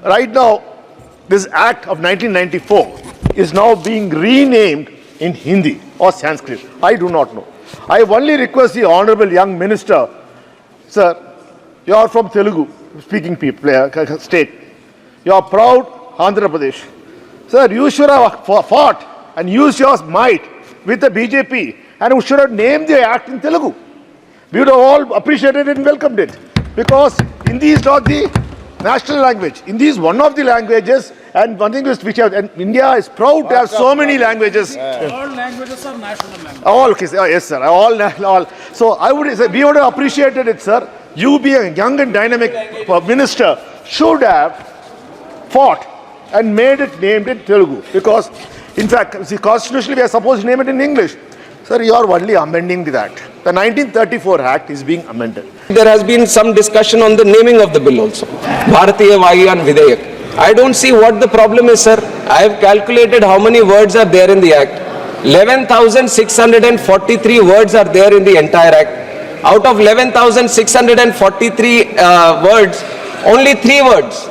right now, this Act of 1994 is now being renamed in Hindi or Sanskrit. I do not know. I only request the Honorable Young Minister, sir, you are from Telugu speaking people, state. You are proud Andhra Pradesh. Sir, you should have fought and used your might with the BJP and you should have named the act in Telugu. We would have all appreciated it and welcomed it. Because Hindi is not the national language. Hindi is one of the languages, and one thing is which and India is proud to have so many languages. All languages are national languages. All, okay, yes, sir. All. So I would say we would have appreciated it, sir. You being a young and dynamic minister should have fought and made it named in Telugu. Because, in fact, see, constitutionally we are supposed to name it in English. Sir, you are only amending the Act. The 1934 Act is being amended. There has been some discussion on the naming of the bill also. Bharatiya Vayan Videyak. I don't see what the problem is, sir. I have calculated how many words are there in the Act. 11,643 words are there in the entire Act. Out of 11,643 words, only 3 words.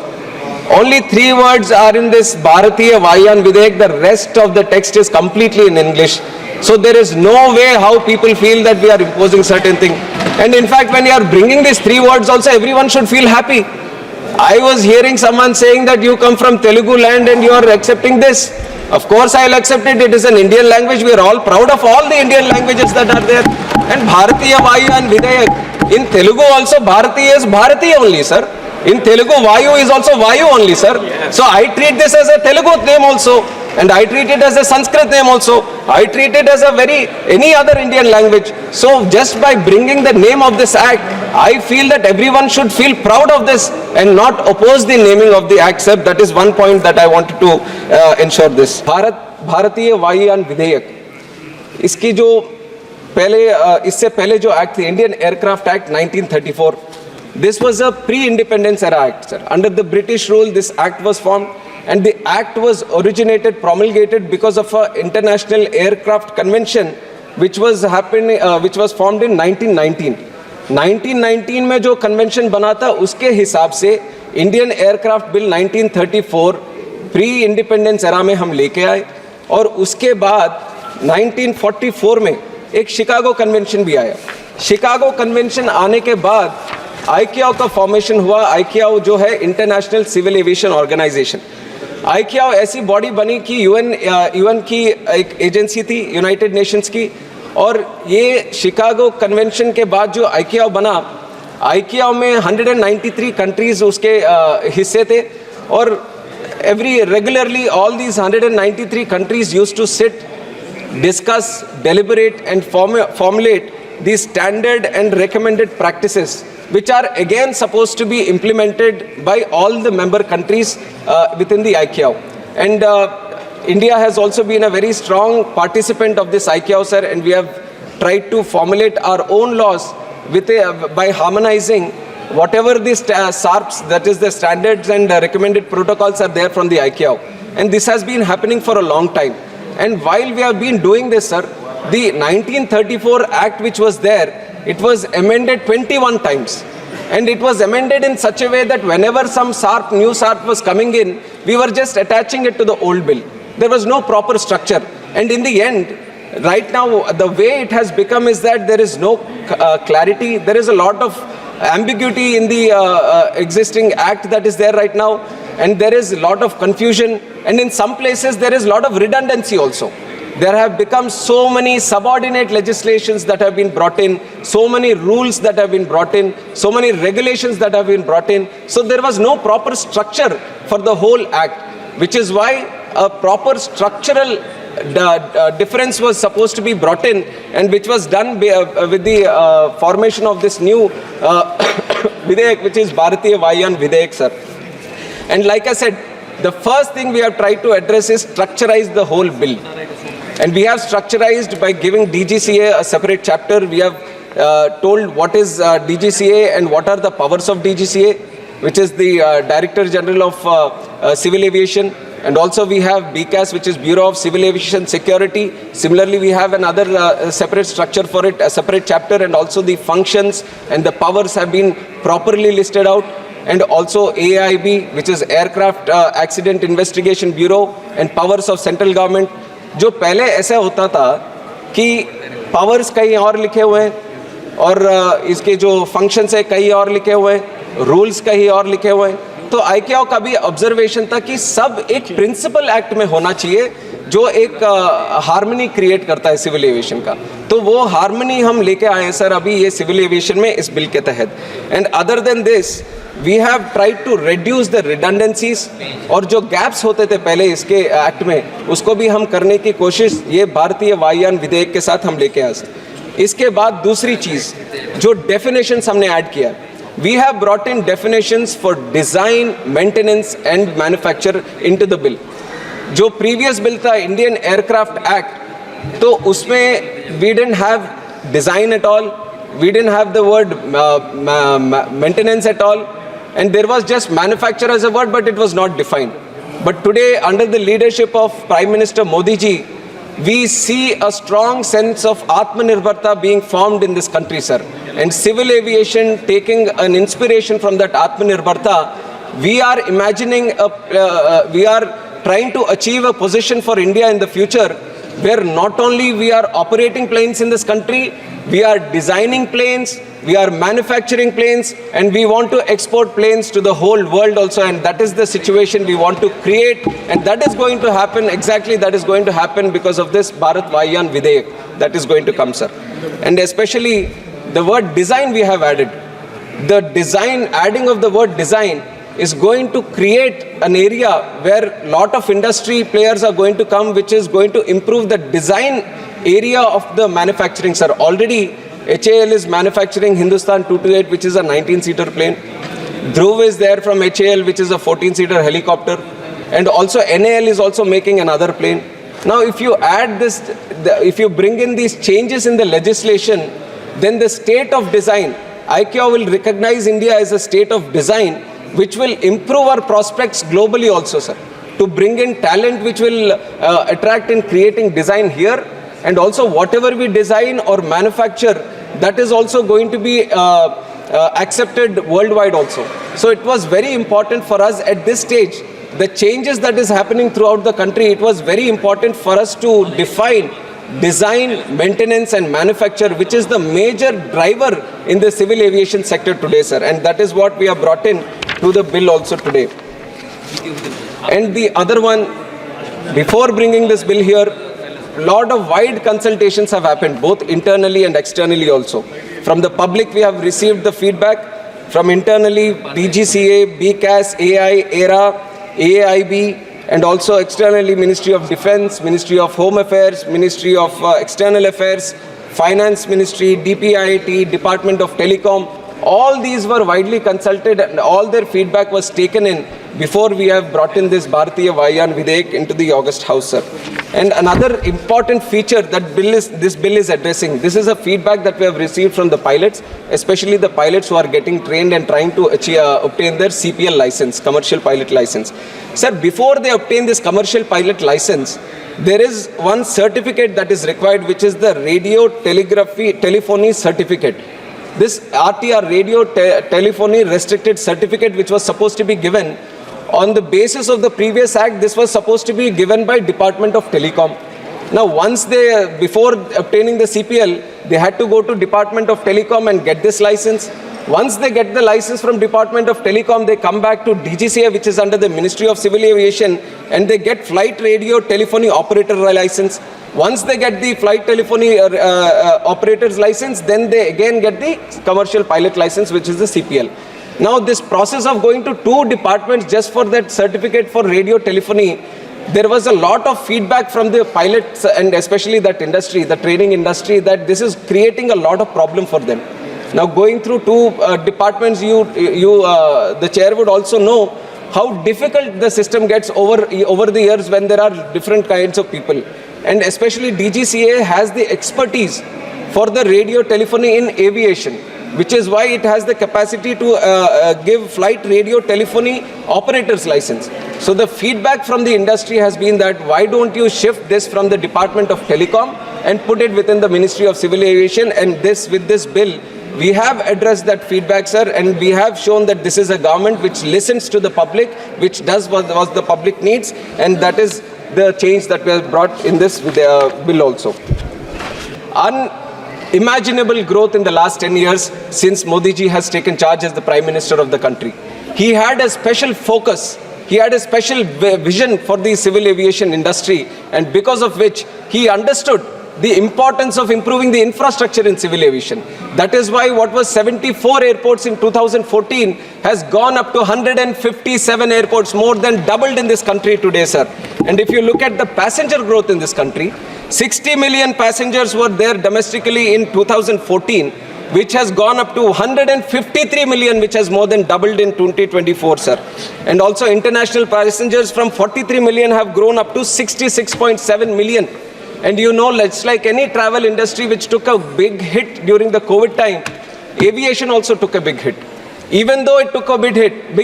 Only 3 words are in this Bharatiya Vayan Videyak. The rest of the text is completely in English. So there is no way how people feel that we are imposing certain thing. And in fact, when you are bringing these 3 words also, everyone should feel happy. I was hearing someone saying that you come from Telugu land and you are accepting this. Of course I will accept it. It is an Indian language. We are all proud of all the Indian languages that are there. And Bharatiya Vayu and Videyak. In Telugu also Bharatiya is Bharatiya only, sir. In Telugu Vayu is also Vayu only, sir. So I treat this as a Telugu name also. And I treat it as a Sanskrit name also. I treat it as any other Indian language. So just by bringing the name of this act, I feel that everyone should feel proud of this and not oppose the naming of the act, sir. That is one point that I wanted to ensure this. Bharatiya Vayan Videyak. इसकी जो इससे पहले जो act थी, Indian Aircraft Act 1934. This was a pre-independence era act, sir. Under the British rule, this act was formed. And the act was promulgated because of an international aircraft convention which was formed in 1919. 1919 में जो convention बना था उसके हिसाब से Indian Aircraft Bill 1934 pre-independence era में हम लेके आए और उसके बाद 1944 में एक शिकागो कन्वेंशन भी आया. शिकागो कन्वेंशन आने के बाद ICAO का फॉर्मेशन हुआ. ICAO जो है international civil aviation organisation. ICAO ऐसी बॉडी बनी कि यूएन की एक एजेंसी थी, यूनाइटेड नेशंस की. और ये शिकागो कन्वेंशन के बाद जो ICAO बना, ICAO में 193 कंट्रीज उसके हिस्से थे. और regularly all these 193 countries used to sit, discuss, deliberate and formulate the standard and recommended practices which are again supposed to be implemented by all the member countries within the ICAO. And India has also been a very strong participant of this ICAO, sir, and we have tried to formulate our own laws by harmonizing whatever the SARPs, that is the standards and recommended protocols are there from the ICAO. And this has been happening for a long time. And while we have been doing this, sir, the 1934 Act which was there, it was amended 21 times. And it was amended in such a way that whenever some SARP, new SARP was coming in, we were just attaching it to the old bill. There was no proper structure. And in the end, right now, the way it has become is that there is no clarity. There is a lot of ambiguity in the existing Act that is there right now. And there is a lot of confusion. And in some places, there is a lot of redundancy also. There have become so many subordinate legislations that have been brought in, so many rules that have been brought in, so many regulations that have been brought in. So there was no proper structure for the whole act, which is why a proper structural difference was supposed to be brought in, and which was done with the formation of this new Videyak, which is Bharatiya Vayan Videyak, sir. And like I said, the first thing we have tried to address is structurize the whole bill. And we have structurized by giving DGCA a separate chapter. We have told what is DGCA and what are the powers of DGCA, which is the Director General of Civil Aviation. And also we have BCAS, which is Bureau of Civil Aviation Security. Similarly, we have another separate structure for it, a separate chapter, and also the functions and the powers have been properly listed out. and also AIB, which is Aircraft Accident Investigation Bureau, and powers of central government. जो पहले ऐसा होता था कि powers कहीं और लिखे हुए हैं और इसके जो functions है कहीं और लिखे हुए हैं, rules कहीं और लिखे हुए हैं. तो ICAO का भी ऑब्जर्वेशन था कि सब एक प्रिंसिपल एक्ट में होना चाहिए जो एक हार्मनी क्रिएट करता है सिविल एविएशन का. तो वो हार्मनी हम लेके आए हैं सर अभी ये सिविल एविएशन में इस बिल के तहत. And other than this we have tried to reduce the redundancies, और जो गैप्स होते थे पहले इसके एक्ट में उसको भी हम करने की कोशिश ये भारतीय वायुयान विधेयक के साथ हम लेके आए. इसके बाद दूसरी चीज़ जो डेफिनेशंस हमने ऐड किया, we have brought in definitions for design, maintenance and manufacture into the bill. जो previous bill था Indian Aircraft Act, तो उसमें we didn't have design at all, we didn't have the word maintenance at all, and there was just manufacture as a word, but it was not defined. But today, under the leadership of Prime Minister Modi ji, we see a strong sense of Atmanirbharta being formed in this country, sir. And civil aviation taking an inspiration from that Atmanirbharta, we are imagining, we are trying to achieve a position for India in the future where not only we are operating planes in this country, we are designing planes, we are manufacturing planes, and we want to export planes to the whole world also, and that is the situation we want to create, and that is going to happen, exactly that is going to happen because of this Bharat Vayan Videyak that is going to come, sir. And especially the word design we have added. The design, adding of the word design is going to create an area where lot of industry players are going to come, which is going to improve the design area of the manufacturing, sir. Already HAL is manufacturing Hindustan 228, which is a 19-seater plane. Dhruv is there from HAL, which is a 14-seater helicopter. And also NAL is also making another plane. Now, if you add this, if you bring in these changes in the legislation, then the state of design, ICAO will recognize India as a state of design, which will improve our prospects globally also, sir. To bring in talent which will attract in creating design here, and also whatever we design or manufacture, that is also going to be accepted worldwide also. So it was very important for us at this stage, the changes that is happening throughout the country, it was very important for us to define design, maintenance and manufacture, which is the major driver in the civil aviation sector today, sir. And that is what we have brought in to the bill also today. And the other one, before bringing this bill here, lot of wide consultations have happened, both internally and externally also. From the public, we have received the feedback. From internally, DGCA, BCAS, AI, ERA, AIB, and also externally, Ministry of Defense, Ministry of Home Affairs, Ministry of External Affairs, Finance Ministry, DPIIT, Department of Telecom. All these were widely consulted and all their feedback was taken in before we have brought in this Bharatiya Vayan Videyak into the August House, sir. And another important feature that this bill is addressing, this is a feedback that we have received from the pilots, especially the pilots who are getting trained and trying to achieve, obtain their CPL license, commercial pilot license. Sir, before they obtain this commercial pilot license, there is one certificate that is required, which is the radio telephony certificate. This RTR, radio telephony restricted certificate, which was supposed to be given on the basis of the previous act, this was supposed to be given by Department of Telecom. Now, once they, before obtaining the CPL, they had to go to Department of Telecom and get this license. Once they get the license from Department of Telecom, they come back to DGCA, which is under the Ministry of Civil Aviation, and they get flight radio telephony operator license. Once they get the flight telephony operator's license, then they again get the commercial pilot license, which is the CPL. Now, this process of going to two departments just for that certificate for radio telephony, there was a lot of feedback from the pilots and especially that industry, the training industry, that this is creating a lot of problem for them. Now, going through two departments, the chair would also know how difficult the system gets over the years when there are different kinds of people. And especially DGCA has the expertise for the radio telephony in aviation, which is why it has the capacity to give flight radio telephony operator's license. So the feedback from the industry has been that why don't you shift this from the Department of Telecom and put it within the Ministry of Civil Aviation, and this with this bill, We have addressed that feedback, sir, and we have shown that this is a government which listens to the public, which does what the public needs, and that is the change that we have brought in this bill also. Unimaginable growth in the last 10 years since Modi ji has taken charge as the Prime Minister of the country. He had a special focus, he had a special vision for the civil aviation industry, and because of which he understood the importance of improving the infrastructure in civil aviation. That is why what was 74 airports in 2014 has gone up to 157 airports, more than doubled in this country today, sir. And if you look at the passenger growth in this country, 60 million passengers were there domestically in 2014, which has gone up to 153 million, which has more than doubled in 2024, sir. And also international passengers from 43 million have grown up to 66.7 million. And you know, it's like any travel industry which took a big hit during the COVID time, aviation also took a big hit. Even though it took a big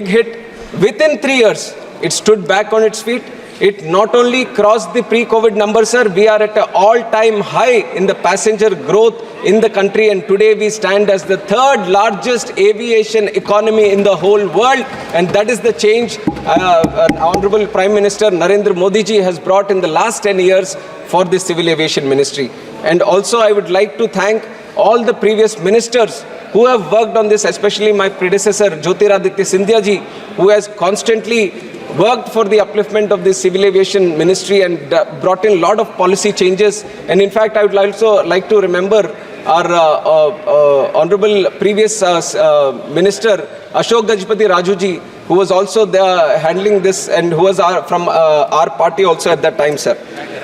hit, within 3 years, it stood back on its feet. It not only crossed the pre-COVID numbers, sir, we are at an all-time high in the passenger growth in the country, and today we stand as the third largest aviation economy in the whole world, and that is the change Honorable Prime Minister Narendra Modi ji has brought in the last 10 years for the Civil Aviation Ministry. And also I would like to thank all the previous ministers who have worked on this, especially my predecessor Jyotiraditya Scindia ji, who has constantly worked for the upliftment of the Civil Aviation Ministry and brought in a lot of policy changes. And in fact, I would also like to remember our honorable previous minister Ashok Nagar ji, who was also there handling this and who was from our party also at that time, sir.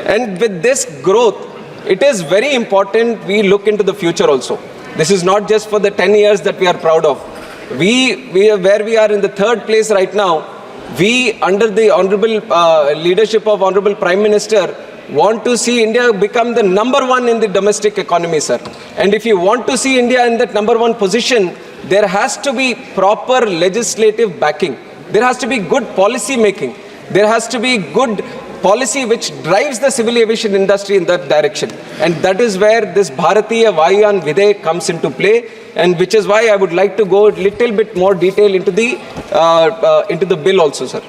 And with this growth, it is very important we look into the future also. This is not just for the 10 years that we are proud of. Where we are in the third place right now, we, under the honorable leadership of Honorable Prime Minister, want to see India become the #1 in the domestic economy, sir. And if you want to see India in that #1 position, there has to be proper legislative backing. There has to be good policy making. There has to be good policy which drives the civil aviation industry in that direction. And that is where this Bharatiya Vayuyan Videk comes into play, and which is why I would like to go a little bit more detail into the bill also, sir.